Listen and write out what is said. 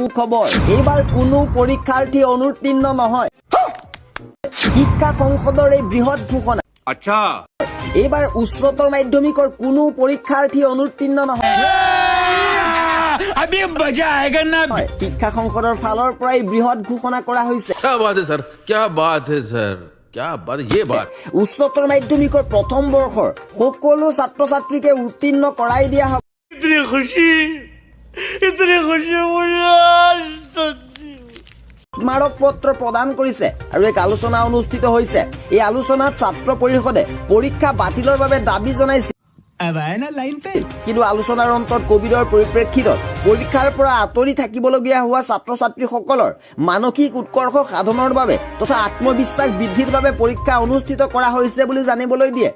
সুখবৰ এইবাৰ কোনো পৰীক্ষাৰ্থী অনুত্তীৰ্ণ নহয় শিক্ষা সংসদৰ এই বৃহৎ ঘোষণা আচ্ছা এইবাৰ উচ্চতৰ মাধ্যমিকৰ কোনো পৰীক্ষাৰ্থী অনুত্তীৰ্ণ নহয় अभी मजा आएगा ना শিক্ষা সংসদৰ ফালৰ পৰাই বৃহৎ ঘোষণা কৰা হৈছে क्या बात है सर क्या बात है सर क्या बात ये बात উচ্চতৰ মাধ্যমিকৰ প্ৰথম বৰ্ষৰ সকলো ছাত্ৰ ছাত্ৰীকে উত্তীৰ্ণ কৰাই দিয়া হ'ব इतनी खुशी मुझे স্মাৰক পত্ৰ প্ৰদান কৰিছে আৰু এক আলোচনা অনুষ্ঠিত হৈছে এই আলোচনাত ছাত্ৰ পৰিষদে পৰীক্ষা বাতিলৰ বাবে দাবী জনাইছে কিন্তু আলোচনাৰ অন্তত কোভিডৰ পৰিপ্ৰেক্ষিতত পৰীক্ষাৰ পৰা আঁতৰি থাকিবলগীয়া হোৱা ছাত্ৰ ছাত্ৰীসকলৰ মানসিক উৎকৰ্ষ সাধনৰ বাবে তথা আত্মবিশ্বাস বৃদ্ধিৰ বাবে পৰীক্ষা অনুষ্ঠিত কৰা হৈছে বুলি জানিবলৈ দিয়ে